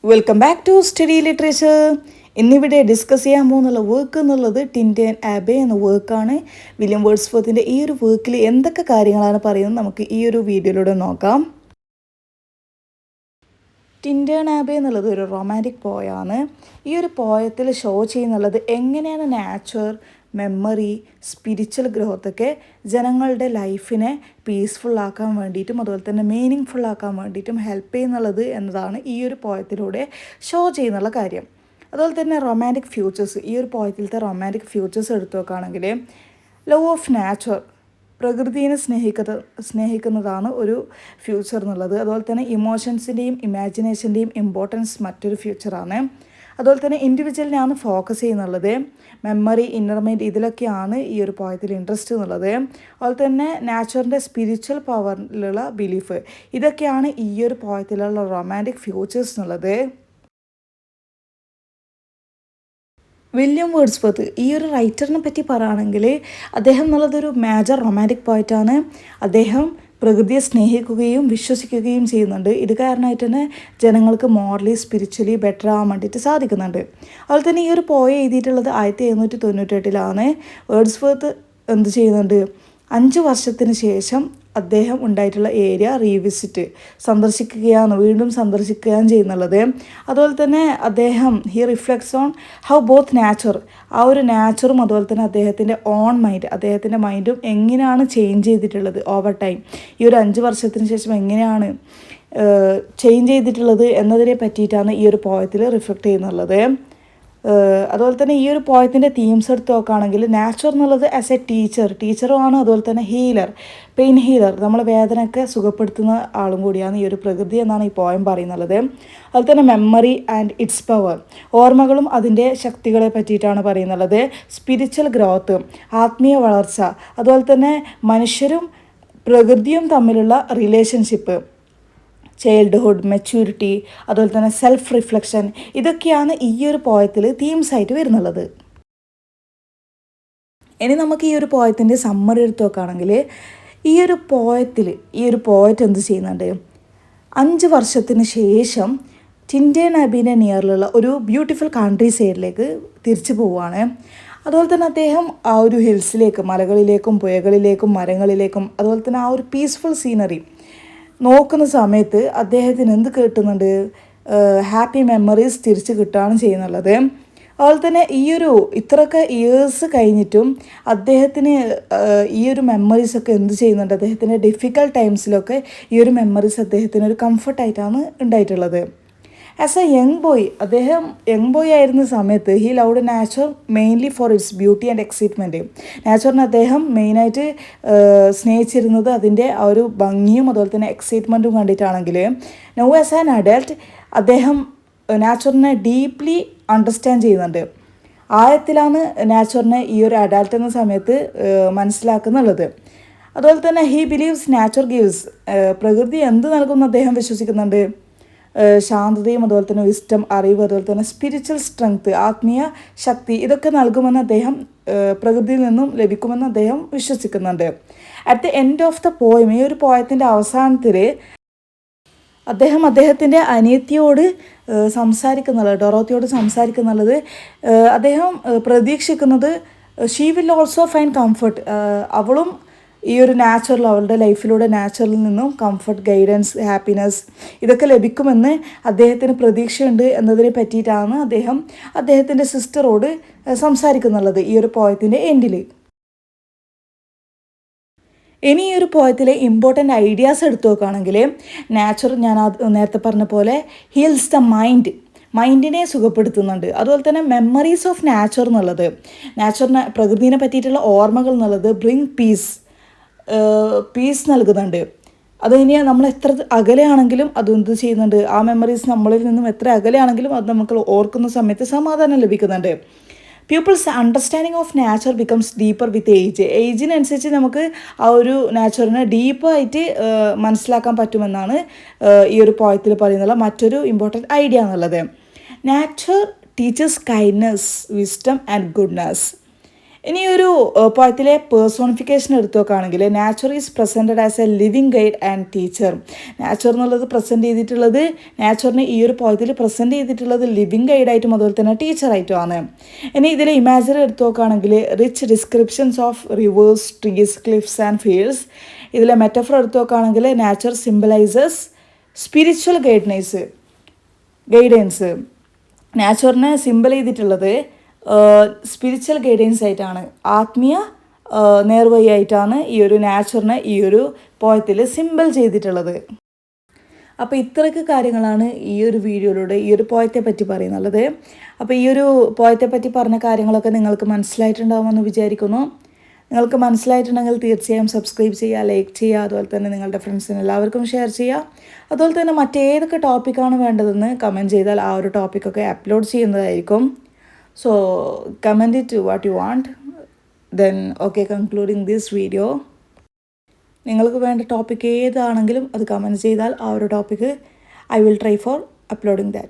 Welcome back to study literature. ഇന്നിവിടെ discuss ചെയ്യാൻ പോകുന്നുള്ള വർക്ക് എന്നുള്ളത് ടിൻഡൻ ആബെ എന്ന വർക്കാണ്. വില്യം വേർഡ്സ്വർത്തിൻ്റെ ഈ ഒരു വർക്കിൽ എന്തൊക്കെ കാര്യങ്ങളാണ് പറയുന്നത് നമുക്ക് ഈ ഒരു വീഡിയോയിലൂടെ നോക്കാം. ടിൻഡൻ ആബെ എന്നുള്ളത് ഒരു റൊമാൻറ്റിക് പോയാണ്. ഈ ഒരു പോയത്തിൽ ഷോ ചെയ്യുന്നുള്ളത് എങ്ങനെയാണ് നാച്ചർ, മെമ്മറി, സ്പിരിച്വൽ ഗ്രോത്തൊക്കെ ജനങ്ങളുടെ ലൈഫിനെ പീസ്ഫുള്ളാക്കാൻ വേണ്ടിയിട്ടും അതുപോലെ തന്നെ മീനിങ് ഫുള്ളാക്കാൻ വേണ്ടിയിട്ടും ഹെൽപ്പ് ചെയ്യുന്നുള്ളത് എന്നതാണ് ഈ ഒരു പോയത്തിലൂടെ ഷോ ചെയ്യുന്നുള്ള കാര്യം. അതുപോലെ തന്നെ റൊമാൻറ്റിക് ഫ്യൂച്ചേഴ്സ്, ഈ ഒരു പോയത്തിലത്തെ റൊമാൻറ്റിക് ഫ്യൂച്ചേഴ്സ് എടുത്തു നോക്കുകയാണെങ്കിൽ ലവ് ഓഫ് നാച്ചർ, പ്രകൃതിയെ സ്നേഹിക്കുന്നതാണ് ഒരു ഫ്യൂച്ചർ എന്നുള്ളത്. അതുപോലെ തന്നെ ഇമോഷൻസിൻ്റെയും ഇമാജിനേഷൻ്റെയും ഇമ്പോർട്ടൻസ് മറ്റൊരു ഫ്യൂച്ചറാണ്. അതുപോലെ തന്നെ ഇൻഡിവിജ്വലിനെയാണ് ഫോക്കസ് ചെയ്യുന്നുള്ളത്. മെമ്മറി, ഇന്നർ മൈൻഡ്, ഇതിലൊക്കെയാണ് ഈ ഒരു പോയത്തിൽ ഇൻട്രസ്റ്റ് എന്നുള്ളത്. അതുപോലെ തന്നെ നാച്ചറിൻ്റെ സ്പിരിച്വൽ പവറിലുള്ള ബിലീഫ്, ഇതൊക്കെയാണ് ഈ ഒരു പോയത്തിലുള്ള റൊമാൻറ്റിക് ഫ്യൂച്ചേഴ്സ് എന്നുള്ളത്. വില്യം വേർഡ്സ്വർത്ത് ഈ ഒരു റൈറ്ററിനെ പറ്റി പറയുകയാണെങ്കിൽ അദ്ദേഹം എന്നുള്ളതൊരു മേജർ റൊമാൻറ്റിക് പോയിറ്റാണ്. അദ്ദേഹം പ്രകൃതിയെ സ്നേഹിക്കുകയും വിശ്വസിക്കുകയും ചെയ്യുന്നുണ്ട്. ഇത് കാരണമായിട്ട് തന്നെ ജനങ്ങൾക്ക് മോറലി സ്പിരിച്വലി ബെറ്റർ ആവാൻ വേണ്ടിയിട്ട് സാധിക്കുന്നുണ്ട്. അതുപോലെ തന്നെ ഈ ഒരു പോയ എഴുതിയിട്ടുള്ളത് 1798 വേർഡ്സ്വർത്ത് എന്ത് ചെയ്യുന്നുണ്ട്, 5 വർഷത്തിന് ശേഷം അദ്ദേഹം ഉണ്ടായിട്ടുള്ള ഏരിയ വീണ്ടും സന്ദർശിക്കുകയാണ് ചെയ്യുന്നുള്ളത്. അതുപോലെ തന്നെ അദ്ദേഹം reflects on how both nature, ആ ഒരു നാച്ചറും അതുപോലെ തന്നെ അദ്ദേഹത്തിൻ്റെ ഓൺ മൈൻഡ്, അദ്ദേഹത്തിൻ്റെ മൈൻഡും എങ്ങനെയാണ് ചേഞ്ച് ചെയ്തിട്ടുള്ളത് ഓവർ ടൈം, ഈ ഒരു 5 വർഷത്തിന് ശേഷം എങ്ങനെയാണ് ചേഞ്ച് ചെയ്തിട്ടുള്ളത് എന്നതിനെ പറ്റിയിട്ടാണ് ഈ ഒരു പോയത്തിൽ റിഫ്ലക്റ്റ് ചെയ്യുന്നുള്ളത്. അതുപോലെ തന്നെ ഈ ഒരു പോയത്തിൻ്റെ തീംസ് എടുത്ത് നോക്കുകയാണെങ്കിൽ നാച്ചർ എന്നുള്ളത് ആസ് എ ടീച്ചറുമാണ്. അതുപോലെ തന്നെ പെയിൻ ഹീലർ, നമ്മളെ വേദനയൊക്കെ സുഖപ്പെടുത്തുന്ന ആളും കൂടിയാണ് ഈ ഒരു പ്രകൃതി എന്നാണ് ഈ പോയം പറയുന്നത്. അതുപോലെ തന്നെ മെമ്മറി ആൻഡ് ഇറ്റ്സ് പവർ, ഓർമ്മകളും അതിൻ്റെ ശക്തികളെ പറ്റിയിട്ടാണ് പറയുന്നത്. സ്പിരിച്വൽ ഗ്രോത്ത്, ആത്മീയ വളർച്ച, അതുപോലെ തന്നെ മനുഷ്യരും പ്രകൃതിയും തമ്മിലുള്ള റിലേഷൻഷിപ്പ്, ചൈൽഡ്ഹുഡ്, മെച്യൂരിറ്റി, അതുപോലെ തന്നെ സെൽഫ് റിഫ്ലക്ഷൻ, ഇതൊക്കെയാണ് ഈ ഒരു പോയത്തിൽ തീംസായിട്ട് വരുന്നുള്ളത്. ഇനി നമുക്ക് ഈ ഒരു പോയത്തിൻ്റെ സമ്മറി എടുത്ത് നോക്കുകയാണെങ്കിൽ ഈ ഒരു പോയറ്റ് എന്ത് ചെയ്യുന്നുണ്ട്, 5 വർഷത്തിന് ശേഷം ടിൻഡൻ ആബിൻ്റെ നിയറിലുള്ള ഒരു ബ്യൂട്ടിഫുൾ കൺട്രി സൈഡിലേക്ക് തിരിച്ചു പോവുകയാണ്. അതുപോലെ തന്നെ അദ്ദേഹം ആ ഒരു ഹിൽസിലേക്ക്, മലകളിലേക്കും പുഴകളിലേക്കും മരങ്ങളിലേക്കും അതുപോലെ തന്നെ ആ ഒരു പീസ്ഫുൾ സീനറി നോക്കുന്ന സമയത്ത് അദ്ദേഹത്തിന് എന്ത് കിട്ടുന്നുണ്ട്, ഹാപ്പി മെമ്മറീസ് തിരിച്ച് കിട്ടുകയാണ് ചെയ്യുന്നുള്ളത്. അതുപോലെ തന്നെ ഇത്രയൊക്കെ ഇയേഴ്സ് കഴിഞ്ഞിട്ടും അദ്ദേഹത്തിന് ഈ ഒരു മെമ്മറീസൊക്കെ എന്ത് ചെയ്യുന്നുണ്ട്, അദ്ദേഹത്തിൻ്റെ ഡിഫിക്കൽട്ട് ടൈംസിലൊക്കെ ഈ ഒരു മെമ്മറീസ് അദ്ദേഹത്തിന് ഒരു കംഫർട്ടായിട്ടാണ് ഉണ്ടായിട്ടുള്ളത്. ആസ് എ അദ്ദേഹം യങ് ബോയ് ആയിരുന്ന സമയത്ത് he loved nature mainly for its beauty and excitement. നാച്ചറിനെ അദ്ദേഹം മെയിനായിട്ട് സ്നേഹിച്ചിരുന്നത് അതിൻ്റെ ആ ഒരു ഭംഗിയും അതുപോലെ തന്നെ എക്സൈറ്റ്മെൻറ്റും കണ്ടിട്ടാണെങ്കിൽ നൗ ആസ് ആൻ അഡൽട്ട് അദ്ദേഹം നാച്ചറിനെ ഡീപ്ലി അണ്ടർസ്റ്റാൻഡ് ചെയ്യുന്നുണ്ട്. ആഴത്തിലാണ് നാച്ചറിനെ ഈ ഒരു അഡൽട്ട് എന്ന സമയത്ത് മനസ്സിലാക്കുന്നുള്ളത്. അതുപോലെ തന്നെ ഹി ബിലീവ്സ് നാച്ചർ ഗീവ്സ്, പ്രകൃതി എന്ത് നൽകുമെന്ന് അദ്ദേഹം വിശ്വസിക്കുന്നുണ്ട്, ശാന്തതയും അതുപോലെ തന്നെ വിസ്റ്റം, അറിവ്, അതുപോലെ തന്നെ സ്പിരിച്വൽ സ്ട്രെങ്ത്, ആത്മീയ ശക്തി, ഇതൊക്കെ നൽകുമെന്ന് അദ്ദേഹം പ്രകൃതിയിൽ നിന്നും ലഭിക്കുമെന്ന് അദ്ദേഹം വിശ്വസിക്കുന്നുണ്ട്. At the end of the poem, ഈ ഒരു പോയത്തിൻ്റെ അവസാനത്തിൽ അദ്ദേഹത്തിൻ്റെ അനിയത്തിയോട് ഡൊറോത്തിയോട് സംസാരിക്കുന്നുള്ളത് അദ്ദേഹം പ്രതീക്ഷിക്കുന്നത് she will also find comfort, അവളും ഈ ഒരു അവളുടെ ലൈഫിലൂടെ നാച്ചുറലിൽ നിന്നും കംഫർട്ട്, ഗൈഡൻസ്, ഹാപ്പിനെസ്, ഇതൊക്കെ ലഭിക്കുമെന്ന് അദ്ദേഹത്തിന് പ്രതീക്ഷയുണ്ട് എന്നതിനെ പറ്റിയിട്ടാണ് അദ്ദേഹത്തിൻ്റെ സിസ്റ്ററോട് സംസാരിക്കുന്നുള്ളത് ഈ ഒരു പോയത്തിൻ്റെ എൻഡിൽ. ഇനി ഈ ഒരു പോയത്തിലെ ഇമ്പോർട്ടൻ്റ് ഐഡിയാസ് എടുത്തു നോക്കുകയാണെങ്കിൽ നാച്ചർ, ഞാൻ നേരത്തെ പറഞ്ഞ പോലെ ഹീൽസ് ദ മൈൻഡിനെ സുഖപ്പെടുത്തുന്നുണ്ട്. അതുപോലെ തന്നെ മെമ്മറീസ് ഓഫ് നാച്ചർ എന്നുള്ളത്, നാച്ചറിനെ പ്രകൃതിനെ പറ്റിയിട്ടുള്ള ഓർമ്മകൾ എന്നുള്ളത് ബ്രിങ് പീസ് നൽകുന്നുണ്ട്. അത് ഇനി നമ്മൾ എത്ര അകലെയാണെങ്കിലും അതെന്ത് ചെയ്യുന്നുണ്ട്, ആ മെമ്മറീസ് നമ്മളിൽ നിന്നും എത്ര അകലെയാണെങ്കിലും അത് നമുക്ക് ഓർക്കുന്ന സമയത്ത് സമാധാനം ലഭിക്കുന്നുണ്ട്. People's understanding of nature becomes deeper with ഏജിനനുസരിച്ച് നമുക്ക് ആ ഒരു നാച്ചറിനെ ഡീപ്പായിട്ട് മനസ്സിലാക്കാൻ പറ്റുമെന്നാണ് ഈ ഒരു പോയത്തിൽ പറയുന്നുള്ള മറ്റൊരു ഇമ്പോർട്ടൻറ്റ് ഐഡിയ എന്നുള്ളത്. Nature teachers kindness, wisdom and goodness. ഇനി ഒരു പോയത്തിലെ പേഴ്സോണിഫിക്കേഷൻ എടുത്തു നോക്കുകയാണെങ്കിൽ nature is presented as A living guide and teacher. Nature എന്നുള്ളത് പ്രസൻറ്റ് ചെയ്തിട്ടുള്ളത്, നാച്ചറിനെ ഈ ഒരു പോയത്തിൽ പ്രസൻറ്റ് ചെയ്തിട്ടുള്ളത് ലിവിങ് ഗൈഡായിട്ടും അതുപോലെ തന്നെ ടീച്ചറായിട്ടുമാണ്. ഇനി ഇതിലെ ഇമാജിനറി എടുത്തു നോക്കുകയാണെങ്കിൽ rich descriptions of rivers, trees, cliffs and fields. ഇതിലെ മെറ്റഫർ എടുത്തു നോക്കുകയാണെങ്കിൽ നാച്ചർ സിംബലൈസസ് സ്പിരിച്വൽ ഗൈഡൻസ്. നാച്ചറിനെ സിംബൽ ചെയ്തിട്ടുള്ളത് സ്പിരിച്വൽ ഗൈഡൻസ് ആയിട്ടാണ്, ആത്മീയ നേർവഴിയായിട്ടാണ് ഈ ഒരു നാച്ചറിനെ ഈ ഒരു പോയത്തിൽ സിംബൽ ചെയ്തിട്ടുള്ളത്. അപ്പോൾ ഇത്രയൊക്കെ കാര്യങ്ങളാണ് ഈ ഒരു വീഡിയോയിലൂടെ ഈ ഒരു പോയത്തെ പറ്റി പറയുന്നുള്ളത്. അപ്പോൾ ഈ ഒരു പോയത്തെ പറ്റി പറഞ്ഞ കാര്യങ്ങളൊക്കെ നിങ്ങൾക്ക് മനസ്സിലായിട്ടുണ്ടാകുമെന്ന് വിചാരിക്കുന്നു. നിങ്ങൾക്ക് മനസ്സിലായിട്ടുണ്ടെങ്കിൽ തീർച്ചയായും സബ്സ്ക്രൈബ് ചെയ്യുക, ലൈക്ക് ചെയ്യുക, അതുപോലെ തന്നെ നിങ്ങളുടെ ഫ്രണ്ട്സിന് എല്ലാവർക്കും ഷെയർ ചെയ്യുക. അതുപോലെ തന്നെ മറ്റേതൊക്കെ ടോപ്പിക്കാണ് വേണ്ടതെന്ന് കമൻറ്റ് ചെയ്താൽ ആ ഒരു ടോപ്പിക്കൊക്കെ അപ്ലോഡ് ചെയ്യുന്നതായിരിക്കും. So comment it what you want. Then okay, concluding this video. നിങ്ങൾക്ക് വേണ്ട ടോപ്പിക്ക് ഏതാണെങ്കിലും അത് കമൻറ്റ് ചെയ്താൽ ആ ഒരു topic I will try for uploading that.